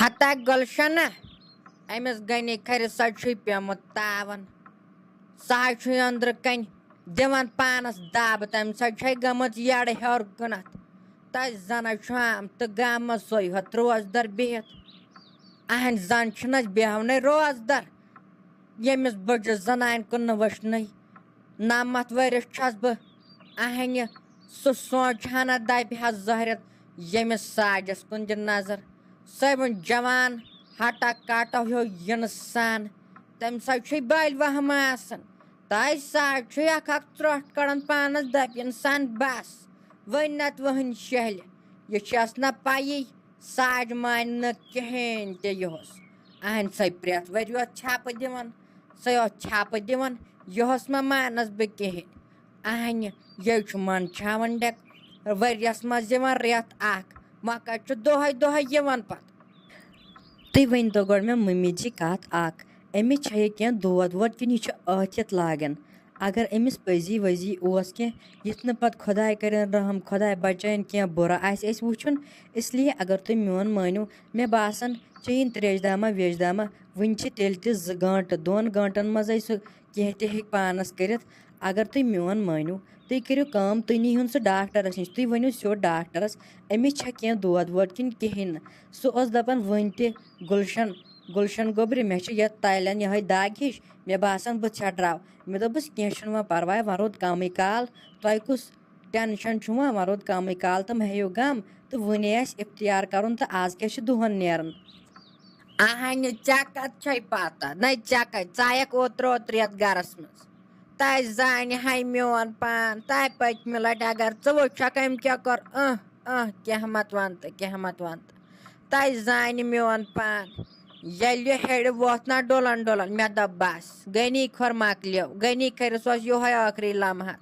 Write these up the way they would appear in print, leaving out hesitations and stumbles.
ہتا گلشنہ أمِس گنی کھرِ سجُے پیومُت تاون سُہ حظ چھُ أنٛدرٕ کَنۍ دِوان پانَس دَب تَمہِ سۭتۍ چھے گٔمٕژ یَڈٕ ہیوٚر کُنَتھ تہٕ زَن حظ چھُ آمتہٕ گامَس سۄے ہوت روزدَر بِہِتھ اَہنٛدِ زَن چھِنہٕ اَسہِ بیٚہونَے روزدَر ییٚمِس بٔڈِس زنانہِ کُن نہٕ وٕچھنٕے 90 ؤرِش چھَس بہٕ اَہنہِ سُہ سونٛچہِ ہنا دَپہِ ہا زہرِتھ ییٚمِس ساجَس کُن دِ نظر سۄے وۄنۍ جوان ہٹا کاٹو ہیوٚو یِنہٕ سان تَمہِ سۭتۍ چھُے بالہِ وہمہٕ آسان تہٕ ساج چھُے اکھ ژرٛوٚٹھ کَڑان پانَس دَپہِ اِنسان بَس وۄنۍ نَتہٕ وٕہٕنۍ شہلہِ یہِ چھَس نہ پَیی ساج مانہِ نہٕ کِہیٖنۍ تہِ یِہُس اَہنہِ سۄے پرٛٮ۪تھ ؤرۍ یوت چھاپہٕ دِوان سۄے اوس چھاپہٕ دِوان یِہُس ما مانَس بہٕ کِہیٖنۍ اَہنہِ یے چھُ منٛدچھاوان ڈٮ۪ک ؤریَس منٛز یِوان رٮ۪تھ اکھ مۄکھا چھُ دۄہَے دۄہَے یِوان پَتہٕ تُہۍ ؤنۍتو گۄڈٕ مےٚ مٔمی جی کَتھ اکھ أمِس چھا یہِ کینٛہہ دود وود کِنہٕ یہِ چھُ ٲکھِتھ لاگان اگر أمِس پٔزی ؤزی اوس کینٛہہ یُتھ نہٕ پَتہٕ خۄداے کٔرِنۍ رحم خۄداے بَچٲیِن کینٛہہ بُرٕ آسہِ اَسہِ وٕچھُن اِسلیے اگر تُہۍ میون مٲنِو مےٚ باسان چیٚیِن ترٛیش داما ویش داما وٕنہِ چھِ تیٚلہِ تہِ 2 گٲنٛٹہٕ 2 گٲنٛٹَن منٛزٕے سُہ کینٛہہ تہِ ہیٚکہِ پانَس کٔرِتھ اگر تُہۍ میون مٲنِو تُہۍ کٔرِو کٲم تُہۍ نیٖہُن سُہ ڈاکٹرَس نِش تُہۍ ؤنِو سیوٚد ڈاکٹرَس أمِس چھا کینٛہہ دود وود کِنہٕ کِہیٖنۍ نہٕ سُہ اوس دَپان وٕنۍ تہِ گُلشن گوٚبرِ مےٚ چھِ یَتھ تالٮ۪ن یِہوٚے دَگ ہِش مےٚ باسان بہٕ ژھٮ۪ٹراو مےٚ دوٚپُس کینٛہہ چھُنہٕ وۄنۍ پَرواے وۄنۍ روٗد کَمٕے کال تۄہہِ کُس ٹٮ۪نشَن چھُ وۄنۍ روٗد کَمٕے کال تہٕ مہ ہیٚیِو غم تہٕ وٕنے آسہِ اِختیار کَرُن تہٕ آز کیٛاہ چھُ دۄہَن نیران اَہنہِ ژےٚ کَتھ چھے پَتہ نَے ژےٚ کَتہِ ژٕ آیَکھ اوترٕ یَتھ گَرَس منٛز تَے زانہِ ہے میون پان تَے پٔتمہِ لَٹہِ اگر ژٕ وٕچھکھ أمۍ کیٛاہ کوٚر کینٛہہ مت وَن تہٕ تَے زانہِ میون پان ییٚلہِ ہیٚرِ ووٚتھ نہ ڈُلان مےٚ دوٚپ بَس غنی کھۄر مۄکلیو غنی کھٔرِس اوس یِہوٚے ٲخری لمحات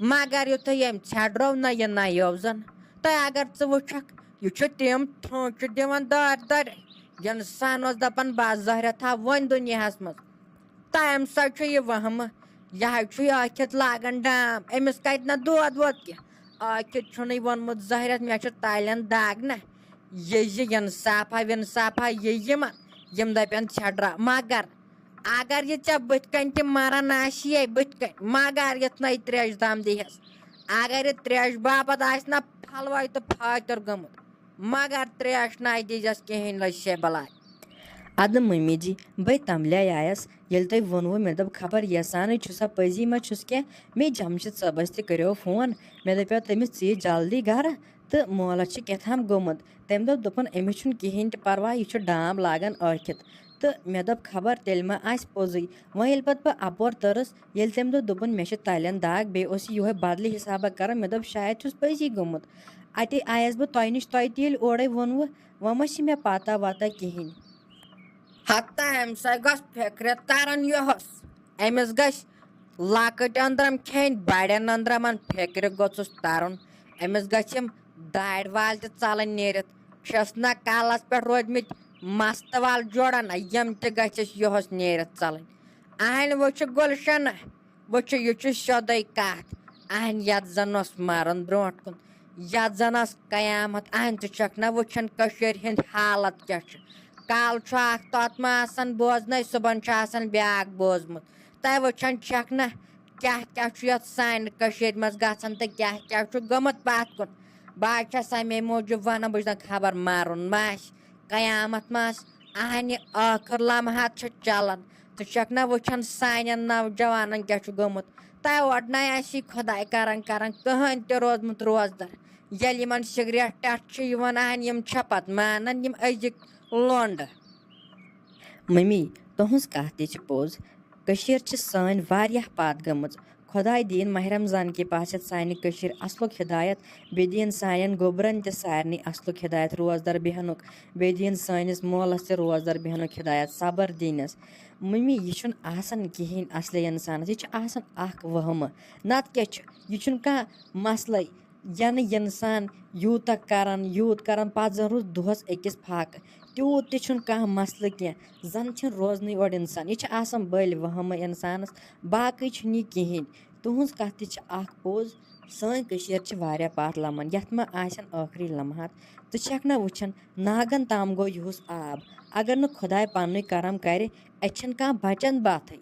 مگر یُتھُے ییٚمۍ ژھٮ۪ڈرو نہ یہِ نَیو زَن تہٕ اگر ژٕ وٕچھکھ یہِ چھُ تِم ٹھونٛچہِ دِوان دارِ اِنسان اوس دَپان بَس زہرا تھاو وۄنۍ دُنیاہَس منٛز تَمہِ سۭتۍ چھُ یہِ وہمہٕ یہِ حظ چھُے ٲکھِتھ لاگان ڈام أمِس کَتہِ نہ دود وود کینٛہہ ٲکھِتھ چھُنٕے ووٚنمُت زہرت مےٚ چھِ تالٮ۪ن دَگ نہ یہِ اِنصافا وِنصافا یِمن یِم دَپن ژھٮ۪ڈراو مگر اگر یہِ ژےٚ بٕتھِ کَنۍ تہِ مَران آسہِ بٕتھِ کَنۍ مگر یِتھنَے ترٛیشہِ دام دِیہَس اگر یہِ ترٛیشہِ باپَتھ آسہِ نہ پھَلوَے تہٕ پھٲتِر گوٚمُت مگر ترٛیش نَے دیٖزٮ۪س کِہیٖنۍ لٔسے بَلاے اَدٕ مٔمی جی بٔے تَملے آیَس ییٚلہِ تۄہہِ ووٚنوُ مےٚ دوٚپ خبر یَسانٕے چھُ سا پٔزی ما چھُس کینٛہہ مے جَمشِد صٲبَس تہِ کَریو فون مےٚ دَپیو تٔمِس ژٕ یہِ جلدی گَرٕ تہٕ مولَس چھِ کیٛاتھام گوٚمُت تٔمۍ دوٚپ دوٚپُن أمِس چھُنہٕ کِہیٖنۍ تہِ پَرواے یہِ چھُ ڈام لاگان ٲکھِتھ تہٕ مےٚ دوٚپ خبر تیٚلہِ ما آسہِ پوٚزُے وۄنۍ ییٚلہِ پَتہٕ بہٕ اَپور تٔرٕس ییٚلہِ تٔمۍ دوٚپ دوٚپُن مےٚ چھِ تَلٮ۪ن دَگ بیٚیہِ اوس یہِ یِہوٚے بَدلہِ حِسابہ کَران مےٚ دوٚپ شاید چھُس پٔزی گوٚمُت اَتے آیَس بہٕ تۄہہِ نِش تۄہہِ تہِ ییٚلہِ اورَے ووٚنوُ وۄنۍ ما چھِ مےٚ پَتہ وَتہ کِہیٖنۍ ہتا اَمہِ سۭتۍ گوٚژھ فِکرِ تَرُن یِہُس أمِس گژھِ لۄکٕٹۍ أنٛدرَم کھیٚنۍ بَڑٮ۪ن أنٛدرَمَن فِکرِ گوٚژھُس تَرُن أمِس گژھِ یِم دارِ وال تہِ ژَلٕنۍ نیٖرِتھ چھِس نہ کَلَس پٮ۪ٹھ روٗدۍمٕتۍ مَستہٕ وال جوڑان نہ یِم تہِ گژھٮ۪س یِہُس نیٖرِتھ ژَلٕنۍ اَہنہِ وٕچھِ گُلشنہ وٕچھِ یہِ چھُ سیوٚدُے کَتھ اَہنہِ یَتھ زَن اوس مَرُن برٛونٛٹھ کُن یَتھ زَن ٲس قیامَت اَہنہِ ژٕ چھَکھ نہ وٕچھان کٔشیٖرِ ہِنٛدۍ حالت کیٛاہ چھِ کالہٕ چھُ اکھ توٚتمہٕ آسان بوزنَے صُبحن چھُ آسان بیٛاکھ بوزمُت تۄہہِ وٕچھان چھَکھ نہ کیٛاہ کیٛاہ چھُ یَتھ سانہِ کٔشیٖرِ منٛز گژھان تہٕ کیٛاہ کیٛاہ چھُ گوٚمُت پَتھ کُن بہٕ حظ چھَس اَمے موٗجوٗب وَنان بہٕ چھَس دَپان خبر مَرُن ما آسہِ قیامَت ما آسہِ اَہنہِ ٲخٕر لمحات چھِ چلان ژٕ چھَکھ نہ وٕچھان سانٮ۪ن نوجوانَن کیٛاہ چھُ گوٚمُت تۄہہِ اوڑنَے آسی خۄداے کران کٕہٕنۍ تہِ روٗدمُت روزدَر ییٚلہِ یِمن سِگریٹ ٹٮ۪ٹھ چھِ یِوان اَہنہِ یِم چھا پَتہٕ مانان یِم أزِکۍ لونٛڈٕ مٔمی تُہٕنٛز کَتھ تہِ چھِ پوٚز کٔشیٖر چھِ سٲنۍ واریاہ پَتھ گٔمٕژ خۄداے دِیِن ماہِ رمضان کہِ پاسٮ۪تھ سانہِ کٔشیٖرِ اَصلُک ہِدایت بیٚیہِ دِیِن سانٮ۪ن گوٚبرَن تہِ سارنٕے اَصلُک ہِدایت روزدَر بیٚہنُک بیٚیہِ دِیِن سٲنِس مولَس تہِ روزدَر بیٚہنُک ہِدایت صبر دیٖنَس مٔمی یہِ چھُنہٕ آسان کِہیٖنۍ اَصلہِ اِنسانَس یہِ چھُ آسان اَکھ وہمہٕ نَتہٕ کیٛاہ چھُ یہِ چھُنہٕ کانٛہہ مَسلَے یَنہٕ اِنسان یوٗتاہ کَران پَتہٕ زَن روٗز دۄہَس أکِس پھاکہٕ تیوٗت تہِ چھُنہٕ کانٛہہ مَسلہٕ کینٛہہ زَن چھِنہٕ روزنٕے اورٕ اِنسان یہِ چھِ آسان بٔلۍ وہمہٕ اِنسانَس باقٕے چھُنہٕ یہِ کِہیٖنۍ تُہٕنٛز کَتھ تہِ چھِ اَکھ پوٚز سٲنۍ کٔشیٖر چھِ واریاہ پَتھ لَمان یَتھ منٛز آسن ٲخری لمحات ژٕ چھَکھ نہ وٕچھان ناگن تام گوٚو یِہُس آب اگر نہٕ خۄداے پنٛنُے کرم کرِ اَتہِ چھَنہٕ کانٛہہ بَچن باتھٕے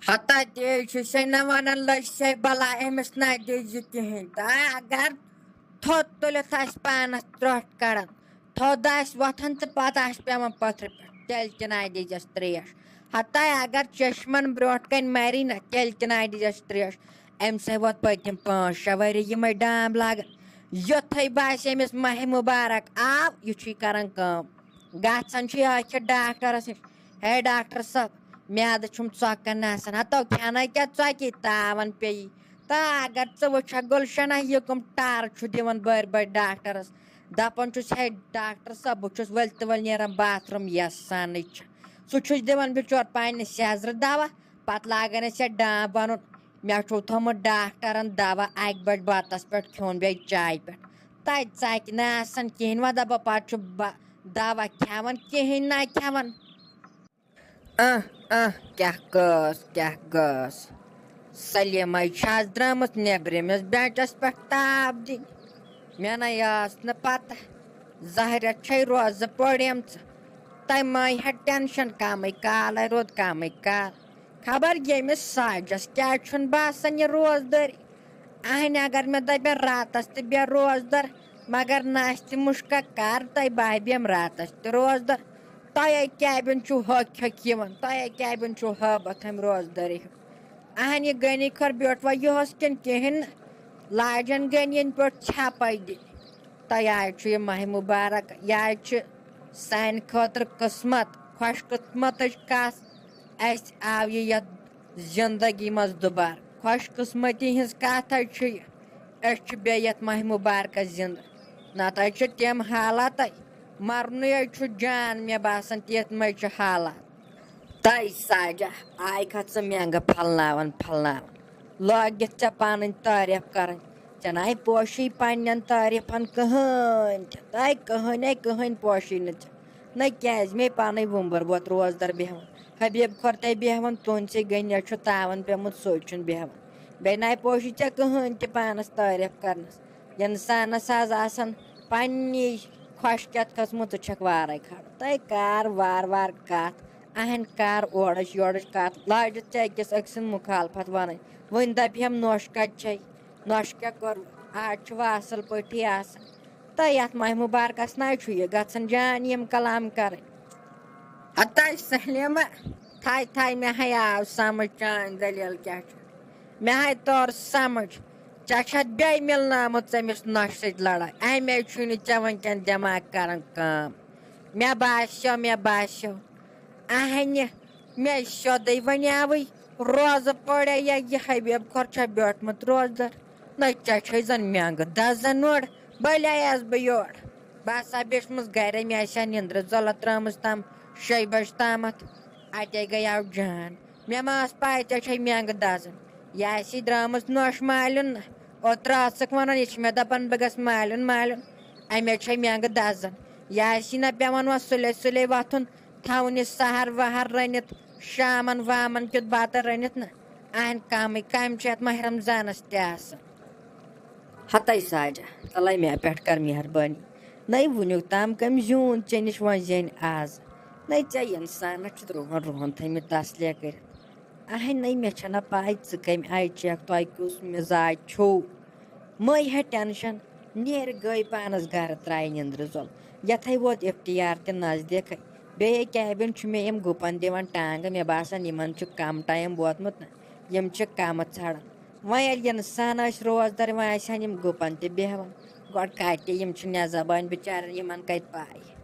ہتا تے چھُ سے نہ وَنان لٔج سے بلا أمِس نہ دِزِ کِہیٖنۍ تہٕ اگر تھوٚد تُلِتھ آسہِ پانَس ترٛوٹھ کَڑان تھوٚد آسہِ وۄتھان تہٕ پَتہٕ آسہِ پٮ۪وان پٔتھرِ پٮ۪ٹھ تیٚلہِ تہِ نَے دِجَس ترٛیش ہتا اگر چشمَن برونٛٹھ کَنۍ مَری نہ تیٚلہِ تہِ نَے دِجَس ترٛیش أمۍ سۭتۍ ووت پٔتِم 5-6 ؤری یِمَے ڈامب لاگان یُتھُے باسہِ أمِس ماہِ مُبارک آو یہِ چھُے کَران کٲم گژھان چھُ ٲخِر ڈاکٹرَس نِش ہے ڈاکٹر صٲب میادٕ چھُم ژۄکان آسان ہتو کھٮ۪نَے کیٛاہ ژۄکی تاوَن پیٚیی تہٕ اگر ژٕ وٕچھکھ گُلشنہ یہِ کٕم ٹارٕ چھُ دِوان بٔرۍ بٔرۍ ڈاکٹرَس دَپان چھُس ہے ڈاکٹر صٲب بہٕ چھُس ؤلۍ تہٕ ؤلۍ نیران باتھروٗم یَسانٕے چھِ سُہ چھُس دِوان بِچور پنٛنہِ سیزرٕ دوا پَتہٕ لاگان أسۍ یَتھ ڈامب وَنُن مےٚ چھُو تھوٚمُت ڈاکٹرَن دوا اَکہِ بَجہِ بَتَس پٮ۪ٹھ کھیوٚن بیٚیہِ چایہِ پٮ۪ٹھ تَتہِ ژَکہِ نہٕ آسان کِہیٖنۍ وۄنۍ دَپان پَتہٕ چھُ دوا کھٮ۪وان کِہیٖنۍ نہ کھٮ۪وان کیٛاہ گٔژھ سلیٖمَے چھِ آز درٛامٕژ نیٚبرِمِس بٮ۪نٛچَس پٮ۪ٹھ تاپھ دِنۍ مےٚ نَے ٲس نہٕ پَتہ زہرٮ۪ت چھے روزٕ پوٚڑیمژٕ تَمہِ ماے ہا ٹٮ۪نشَن کَمٕے کالَے روٗد کَمٕے کال خبر ییٚمِس ساجَس کیٛازِ چھُنہٕ باسان یہِ روزدٲری اَہنہِ اگر مےٚ دَپن راتَس تہِ بیٚہہ روزدَر مگر نَستہِ مُشکا کَر تۄہہِ بابیم راتَس تہِ روزدَر تۄہے کیبِن چھُو ہوٚکھ یِوان تۄہے کیبِن چھُو ہٲبَتھ اَمہِ روزدٲری ہُنٛد اَہن یہِ غنی خور بیوٗٹھ وۄنۍ یِہُس کِنہٕ کِہیٖنۍ نہٕ لاجَن غنیَن پٲٹھۍ ژھٮ۪پَے دِنہِ تۄہہِ آے چھُ یہِ ماہِ مُبارک یہِ آے چھِ سانہِ خٲطرٕ قٕسمَت خۄش قٕسمَتٕچ کَتھ اَسہِ آو یہِ یَتھ زِندگی منٛز دُبارٕ خۄش قٕسمٔتی ہِنٛز کَتھ حظ چھِ یہِ أسۍ چھِ بیٚیہِ یَتھ ماہِ مُبارکَس زِندٕ نَتہٕ حظ چھِ تِم حالاتَے مَرنُے حظ چھُ جان مےٚ باسان تِتھۍ چھِ حالات تَے ساجا آے کھَتھ ژٕ مٮ۪نٛگہٕ پھَلناوان لٲگِتھ ژےٚ پَنٕنۍ تعریٖف کَرٕنۍ ژےٚ نَے پوشی پنٛنٮ۪ن تعریٖفَن کٕہٕنۍ تہِ تَے کٕہٕنۍ پوشی نہٕ ژےٚ نہ کیٛازِ مے پَنٕنۍ وُمبٕر ووت روزدَر بیٚہوان حبیٖب کھۄر تے بیٚہوان تُہٕنٛدسٕے غنیَس چھُ تاوَن پیوٚمُت سُے چھُنہٕ بیٚہوان بیٚیہِ نَے پوشی ژےٚ کٕہٕنۍ تہِ پانَس تعریٖف کَرنَس اِنسانَس حظ آسان پنٛنی خۄشکٮ۪تھ کھٔژمٕژ ژٕ چھَکھ وارَے کھالان تَے کَر وارٕ کَتھ اَہَنۍ کَر اورٕچ یورٕچ کَتھ لاجِتھ ژےٚ أکِس سٕنٛز مُخالفت وَنٕنۍ وٕنۍ دَپہِ ہَم نوٚش کَتہِ چھے نوٚش کیٛاہ کوٚر آز چھُ وۄنۍ اَصٕل پٲٹھی آسان تہٕ یَتھ ماہِ مُبارکَس نَے چھُ یہِ گژھان جان یِم کلام کَرٕنۍ ہَتَے سلیٖمہ تھَے مےٚ ہَے آو سَمٕجھ چانۍ دٔلیٖل کیٛاہ چھُ مےٚ ہَے توٚر سَمٕجھ ژےٚ چھَتھ بیٚیہِ مِلنٲمٕژ أمِس نۄشہِ سۭتۍ لڑٲے اَمے چھُے نہٕ ژےٚ وٕنۍکٮ۪ن دٮ۪ماغ کَران کٲم مےٚ باسیو اَہنہِ مےٚ سیوٚدُے وَنیٛاوٕے روزٕ پوڑے یا یہِ حبیٖب کھور چھا بیوٗٹھمُت روزدَر نہ ژےٚ چھے زَن مٮ۪نٛگہٕ دَزان اورٕ بٔلۍ آیَس بہٕ یور بہٕ ہسا بیٖٹھمٕژ گَرے مےٚ آسہِ ہا نِندرٕ ضوٚلَتھ ترٛٲمٕژ تام 6 بَجہِ تامَتھ اَتے گٔیاو جان مےٚ ما ٲس پَے ژےٚ چھے مٮ۪نٛگہٕ دَزان یہِ آسی درٛامٕژ نوٚش مالیُن نہ اوترٕ ٲسٕکھ وَنان یہِ چھِ مےٚ دَپان بہٕ گژھٕ مالیُن اَمے چھے مٮ۪نٛگہٕ دَزان یہِ آسی نہ پٮ۪وان وۄنۍ سُلے وۄتھُن تھاوُن یہِ سَہَر وَہَر رٔنِتھ شامَن وامَن کیُتھ بَتہٕ رٔنِتھ نہ اَہَنۍ کَمٕے کامہِ چھِ یَتھ ماہِ رمضانَس تہِ آسان ہَتَے ساجا تَلَے مےٚ پٮ۪ٹھ کَر مہربٲنی نَے وٕنیُک تام کٔمۍ زیوٗن ژےٚ نِش وۄنۍ زینہِ آز نَے ژےٚ اِنسانَس چھُتھ رُہَن تھٲیمٕتۍ تسلیہ کٔرِتھ اَہنۍ نَے مےٚ چھَنہ پَے ژٕ کَمہِ آیہِ چھَکھ تۄہہِ کیُس مِزاج چھُو مٔے ہے ٹٮ۪نشَن نیرِ گٔے پانَس گَرٕ ترٛایہِ نِندرٕ ضوٚل یَتھَے ووت اِفتِیار تہِ نزدیٖکھٕے بیٚیے کیبِن چھُ مےٚ یِم گُپَن دِوان ٹانٛگہٕ مےٚ باسان یِمَن چھُ کَم ٹایم ووتمُت نہ یِم چھِ کَمہٕ ژھانڈان وۄنۍ ییٚلہِ اِنسان آسہِ روزدَر وۄنۍ آسہِ ہَن یِم گُپَن تہِ بیٚہوان گۄڈٕ کَتہِ یِم چھِ نٮ۪زَبٲنۍ بِچارٮ۪ن یِمَن کَتہِ پَے